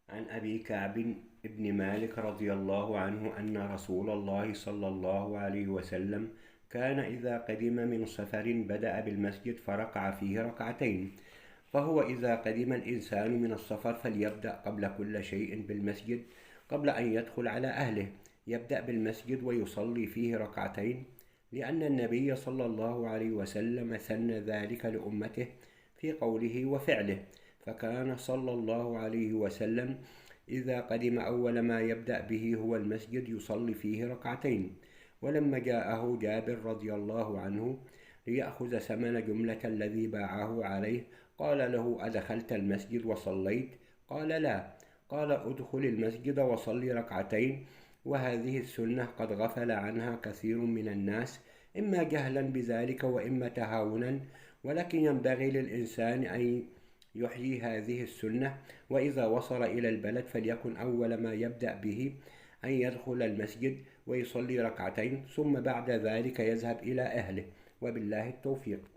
عن أبي كعب بن مالك رضي الله عنه أن رسول الله صلى الله عليه وسلم كان إذا قدم من سفر بدأ بالمسجد فركع فيه ركعتين. فهو إذا قدم الإنسان من السفر فليبدأ قبل كل شيء بالمسجد قبل أن يدخل على أهله، يبدأ بالمسجد ويصلي فيه ركعتين، لأن النبي صلى الله عليه وسلم سن ذلك لأمته في قوله وفعله. فكان صلى الله عليه وسلم إذا قدم أول ما يبدأ به هو المسجد يصلي فيه ركعتين. ولما جاءه جابر رضي الله عنه ليأخذ ثمن جملة الذي باعه عليه قال له: أدخلت المسجد وصليت؟ قال: لا. قال: ادخل المسجد وصلي ركعتين. وهذه السنة قد غفل عنها كثير من الناس، إما جهلا بذلك وإما تهاونا، ولكن ينبغي للإنسان أن يحيي هذه السنة، وإذا وصل إلى البلد فليكن أول ما يبدأ به أن يدخل المسجد ويصلي ركعتين، ثم بعد ذلك يذهب إلى أهله، وبالله التوفيق.